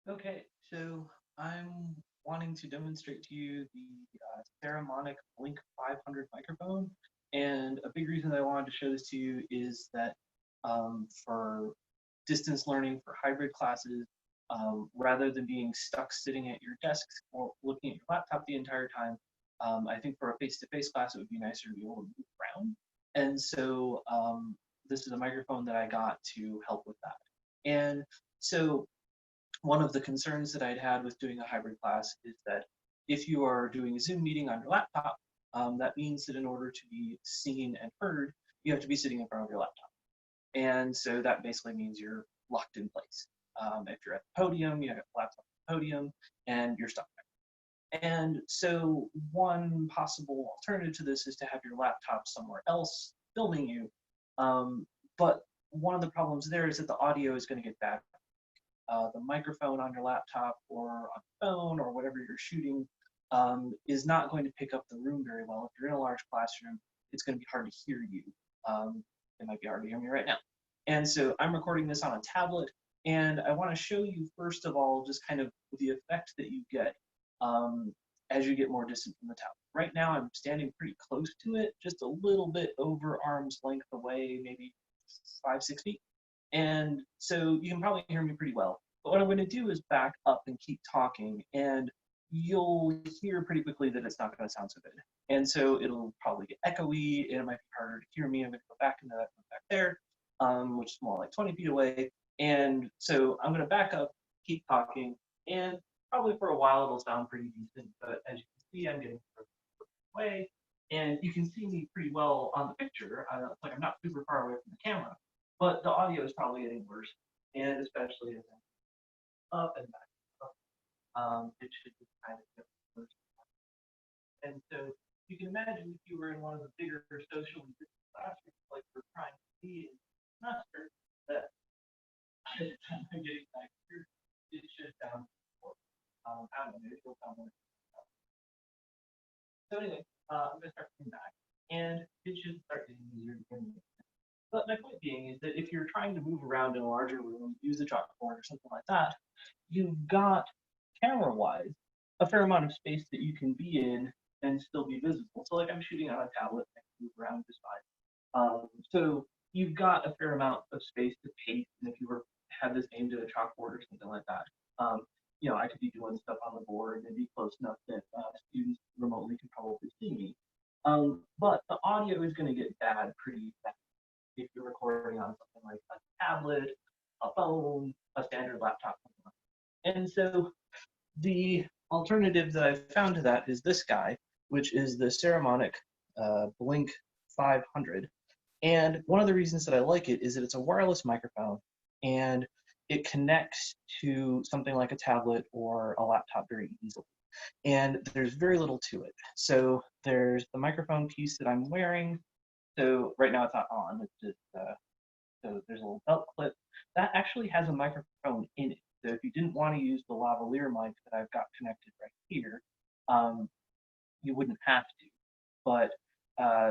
Okay, so I'm wanting to demonstrate to you the Saramonic Blink 500 microphone. And a big reason that I wanted to show this to you is that for distance learning, for hybrid classes, rather than being stuck sitting at your desk or looking at your laptop the entire time, I think for a face-to-face class, it would be nicer to be able to move around. And so this is a microphone that I got to help with that. And so one of the concerns that I'd had with doing a hybrid class is that if you are doing a Zoom meeting on your laptop, that means that in order to be seen and heard, you have to be sitting in front of your laptop. And so that basically means you're locked in place. If you're at the podium, you have a laptop at the podium, and you're stuck there. And so one possible alternative to this is to have your laptop somewhere else filming you. But one of the problems there is that the audio is going to get bad. The microphone on your laptop or on the phone or whatever you're shooting is not going to pick up the room very well. If you're in a large classroom, it's going to be hard to hear you. It might be hard to hear me right now. And so I'm recording this on a tablet, and I want to show you, first of all, just kind of the effect that you get as you get more distant from the tablet. Right now, I'm standing pretty close to it, just a little bit over arm's length away, maybe 5, 6 feet. And so you can probably hear me pretty well. But what I'm going to do is back up and keep talking, and you'll hear pretty quickly that it's not going to sound so good. And so it'll probably get echoey, and it might be harder to hear me. I'm going to go back into that back there, which is more like 20 feet away. And so I'm going to back up, keep talking, and probably for a while it'll sound pretty decent. But as you can see, I'm getting further away, and you can see me pretty well on the picture. It's like I'm not super far away from the camera, but the audio is probably getting worse, and especially as I'm up and back up, it should be kind of get worse. And so you can imagine if you were in one of the bigger socially distant classrooms, like we're trying to be in the semester, that by the time I'm getting back here, it should sound before. I don't know, maybe it'll sound more. So anyway, I'm going to start coming back, and it should start getting easier to hear me. But my point being is that if you're trying to move around in a larger room, use a chalkboard or something like that, you've got, camera-wise, a fair amount of space that you can be in and still be visible. So like I'm shooting on a tablet, I can move around just fine. So you've got a fair amount of space to pace, and if you were had this aimed at a chalkboard or something like that, I could be doing stuff on the board and be close enough that students remotely can probably see me. But the audio is going to get bad pretty fast if you're recording on something like a tablet, a phone, a standard laptop. And so the alternative that I found to that is this guy, which is the Saramonic Blink 500. And one of the reasons that I like it is that it's a wireless microphone, and it connects to something like a tablet or a laptop very easily. And there's very little to it. So there's the microphone piece that I'm wearing. So right now it's not on. It's just so there's a little belt clip that actually has a microphone in it. So if you didn't want to use the lavalier mic that I've got connected right here, you wouldn't have to. But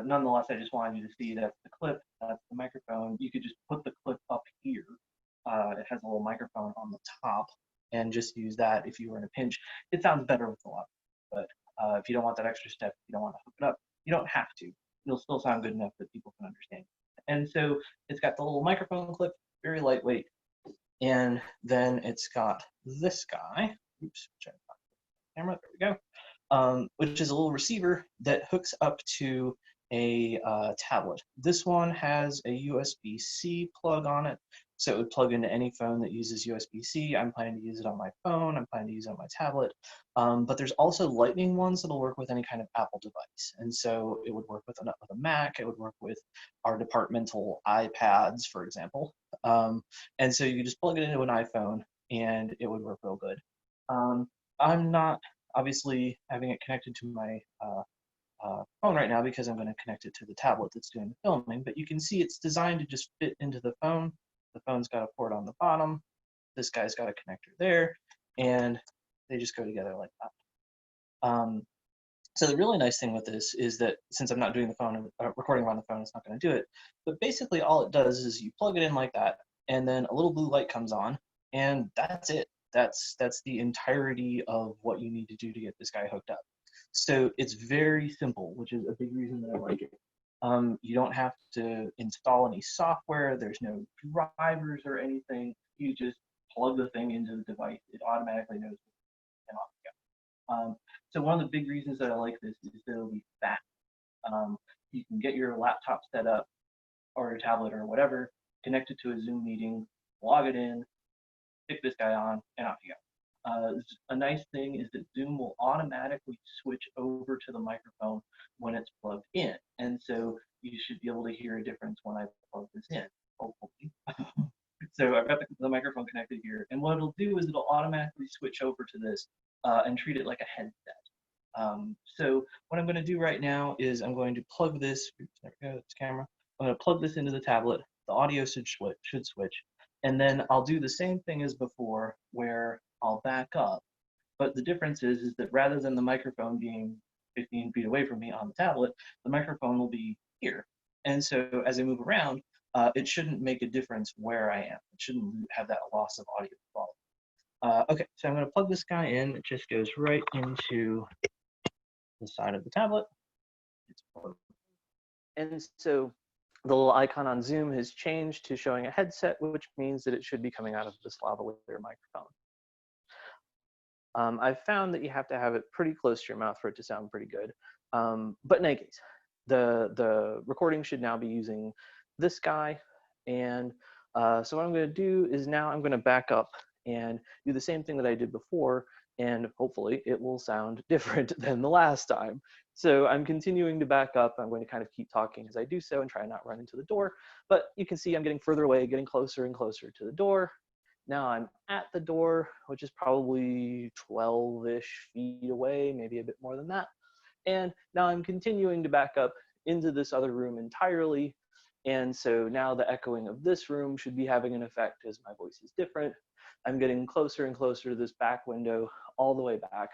nonetheless, I just wanted you to see that's the clip, that's the microphone. You could just put the clip up here. It has a little microphone on the top, and just use that if you were in a pinch. It sounds better with the lavalier, but if you don't want that extra step, if you don't want to hook it up, you don't have to. It'll still sound good enough that people can understand. And so it's got the little microphone clip, very lightweight, and then it's got this guy. Oops, check the camera. There we go. Which is a little receiver that hooks up to a tablet. This one has a USB-C plug on it, so it would plug into any phone that uses USB-C. I'm planning to use it on my phone. I'm planning to use it on my tablet. But there's also Lightning ones that'll work with any kind of Apple device. And so it would work with a Mac. It would work with our departmental iPads, for example. And so you could just plug it into an iPhone, and it would work real good. I'm not obviously having it connected to my phone right now because I'm going to connect it to the tablet that's doing the filming, but you can see it's designed to just fit into the phone. The phone's got a port on the bottom. This guy's got a connector there, and they just go together like that. So the really nice thing with this is that since I'm not doing the phone, recording on the phone, it's not going to do it. But basically all it does is you plug it in like that, and then a little blue light comes on, and that's it. That's the entirety of what you need to do to get this guy hooked up. So it's very simple, which is a big reason that I like it. You don't have to install any software. There's no drivers or anything. You just plug the thing into the device. It automatically knows and off you go. So one of the big reasons that I like this is that it'll be fast. You can get your laptop set up or your tablet or whatever, connect it to a Zoom meeting, log it in, stick this guy on, and off you go. A nice thing is that Zoom will automatically switch over to the microphone when it's plugged in. And so you should be able to hear a difference when I plug this in, hopefully. So I've got the microphone connected here. And what it'll do is it'll automatically switch over to this and treat it like a headset. So what I'm going to do right now is I'm going to plug this, there we go, it's camera. I'm going to plug this into the tablet. The audio should switch. And then I'll do the same thing as before where I'll back up. But the difference is that rather than the microphone being 15 feet away from me on the tablet, the microphone will be here. And so as I move around, it shouldn't make a difference where I am. It shouldn't have that loss of audio quality. Okay, so I'm going to plug this guy in. It just goes right into the side of the tablet. It's plugged. And so the little icon on Zoom has changed to showing a headset, which means that it should be coming out of this lavalier microphone. I've found that you have to have it pretty close to your mouth for it to sound pretty good. But in any case, the recording should now be using this guy. And so what I'm going to do is now I'm going to back up and do the same thing that I did before, and hopefully it will sound different than the last time. So I'm continuing to back up. I'm going to kind of keep talking as I do so and try not run into the door. But you can see I'm getting further away, getting closer and closer to the door. Now I'm at the door, which is probably 12-ish feet away, maybe a bit more than that. And now I'm continuing to back up into this other room entirely. And so now the echoing of this room should be having an effect as my voice is different. I'm getting closer and closer to this back window all the way back.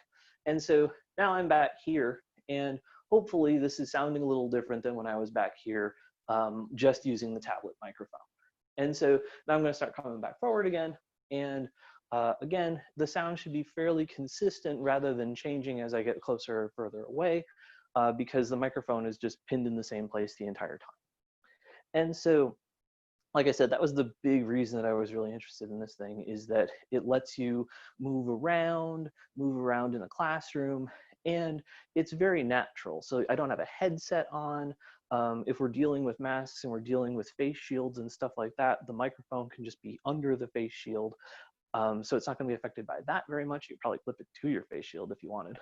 And so now I'm back here, and hopefully this is sounding a little different than when I was back here just using the tablet microphone. And so now I'm going to start coming back forward again. And again, the sound should be fairly consistent rather than changing as I get closer or further away because the microphone is just pinned in the same place the entire time. And so, like I said, that was the big reason that I was really interested in this thing, is that it lets you move around in a classroom, and it's very natural. So I don't have a headset on. If we're dealing with masks and we're dealing with face shields and stuff like that, the microphone can just be under the face shield. So it's not going to be affected by that very much. You could probably clip it to your face shield if you wanted.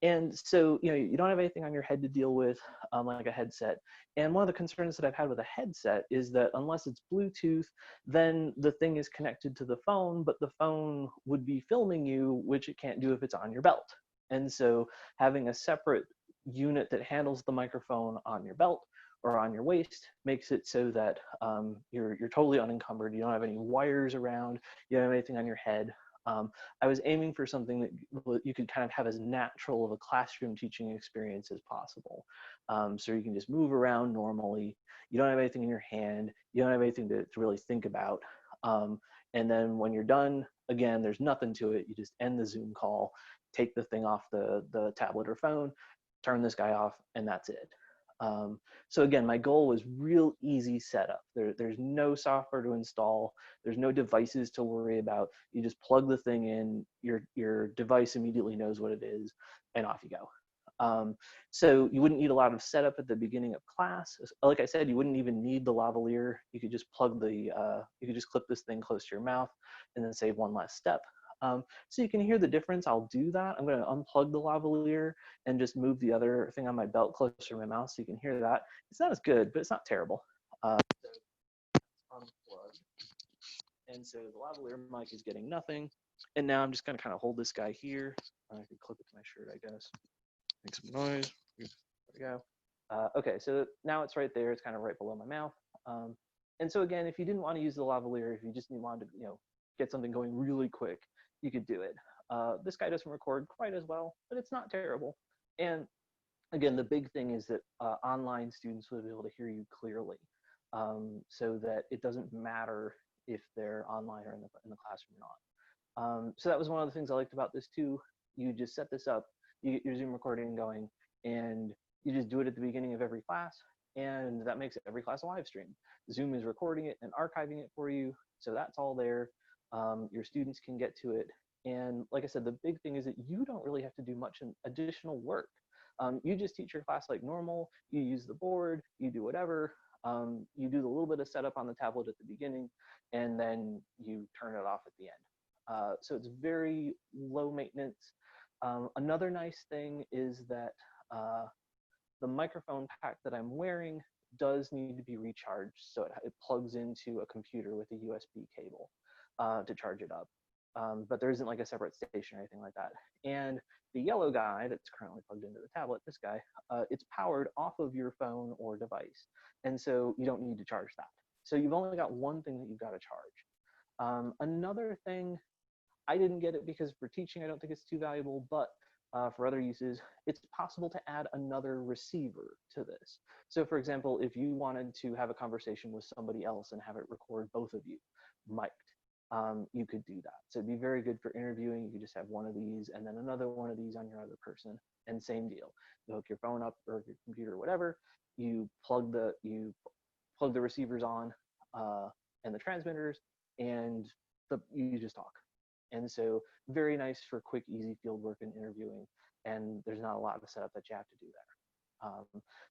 And so, you know, you don't have anything on your head to deal with like a headset. And one of the concerns that I've had with a headset is that unless it's Bluetooth, then the thing is connected to the phone, but the phone would be filming you, which it can't do if it's on your belt. And so having a separate unit that handles the microphone on your belt or on your waist makes it so that you're totally unencumbered. You don't have any wires around. You don't have anything on your head. I was aiming for something that you could kind of have as natural of a classroom teaching experience as possible. So you can just move around normally. You don't have anything in your hand. You don't have anything to really think about. And then when you're done, again, there's nothing to it. You just end the Zoom call, take the thing off the tablet or phone, turn this guy off, and that's it. So again, my goal was real easy setup. There's no software to install. There's no devices to worry about. You just plug the thing in, your device immediately knows what it is, and off you go. So you wouldn't need a lot of setup at the beginning of class. Like I said, you wouldn't even need the lavalier. You could just plug you could just clip this thing close to your mouth and then save one last step. So you can hear the difference. I'll do that. I'm going to unplug the lavalier and just move the other thing on my belt closer to my mouth so you can hear that. It's not as good, but it's not terrible. So unplug. And so the lavalier mic is getting nothing. And now I'm just going to kind of hold this guy here. I can clip it to my shirt, I guess. Make some noise. There we go. Okay, so now it's right there. It's kind of right below my mouth. And so again, if you didn't want to use the lavalier, if you just wanted to, get something going really quick, you could do it. This guy doesn't record quite as well, but it's not terrible. And again, the big thing is that online students will be able to hear you clearly, so that it doesn't matter if they're online or in the classroom or not. So that was one of the things I liked about this too. You just set this up, you get your Zoom recording going, and you just do it at the beginning of every class, and that makes every class a live stream. Zoom is recording it and archiving it for you, so that's all there. Your students can get to it. And like I said, the big thing is that you don't really have to do much additional work. You just teach your class like normal, you use the board, you do whatever, you do a little bit of setup on the tablet at the beginning, and then you turn it off at the end. So it's very low maintenance. Another nice thing is that the microphone pack that I'm wearing does need to be recharged. So it plugs into a computer with a USB cable to charge it up. But there isn't like a separate station or anything like that. And the yellow guy that's currently plugged into the tablet, this guy, it's powered off of your phone or device. And so you don't need to charge that. So you've only got one thing that you've got to charge. Another thing, I didn't get it because for teaching, I don't think it's too valuable, but for other uses, it's possible to add another receiver to this. So for example, if you wanted to have a conversation with somebody else and have it record both of you mic'd, you could do that. So it'd be very good for interviewing. You could just have one of these and then another one of these on your other person, and same deal. You hook your phone up or your computer or whatever, you plug the receivers on and the transmitters, and you just talk. And so very nice for quick, easy field work and interviewing. And there's not a lot of setup that you have to do there.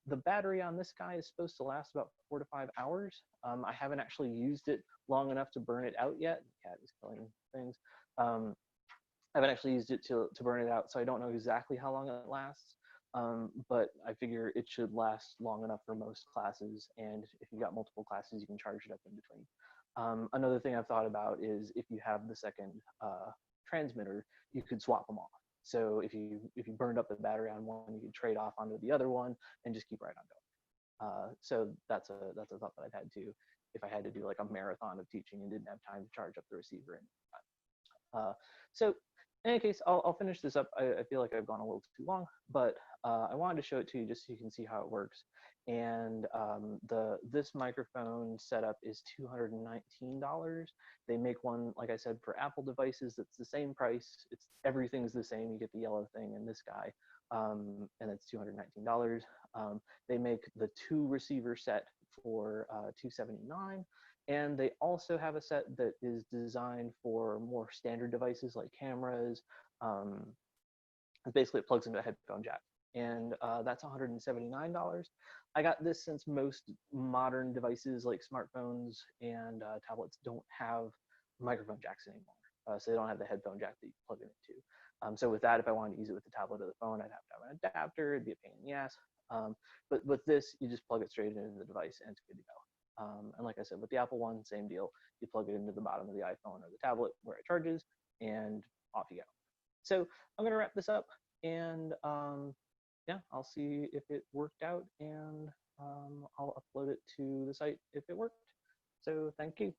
The battery on this guy is supposed to last about 4 to 5 hours. I haven't actually used it long enough to burn it out yet. The cat is killing things. I haven't actually used it to burn it out, so I don't know exactly how long it lasts. But I figure it should last long enough for most classes. And if you've got multiple classes, you can charge it up in between. Another thing I've thought about is if you have the second transmitter, you could swap them off. So if you burned up the battery on one, you could trade off onto the other one and just keep right on going. So that's a thought that I've had too, if I had to do like a marathon of teaching and didn't have time to charge up the receiver. So in any case, I'll finish this up. I feel like I've gone a little too long, but I wanted to show it to you just so you can see how it works. And this microphone setup is $219. They make one, like I said, for Apple devices that's the same price. Everything's the same. You get the yellow thing and this guy, and it's $219. They make the 2 receiver set for $279. And they also have a set that is designed for more standard devices like cameras. Basically, it plugs into a headphone jack, and that's $179. I got this since most modern devices like smartphones and tablets don't have microphone jacks anymore. So they don't have the headphone jack that you plug it into. So with that, if I wanted to use it with the tablet or the phone, I'd have to have an adapter. It'd be a pain in the ass. But with this, you just plug it straight into the device and it's good to go. And like I said, with the Apple one, same deal. You plug it into the bottom of the iPhone or the tablet where it charges, and off you go. So I'm going to wrap this up, and yeah, I'll see if it worked out, and I'll upload it to the site if it worked. So thank you.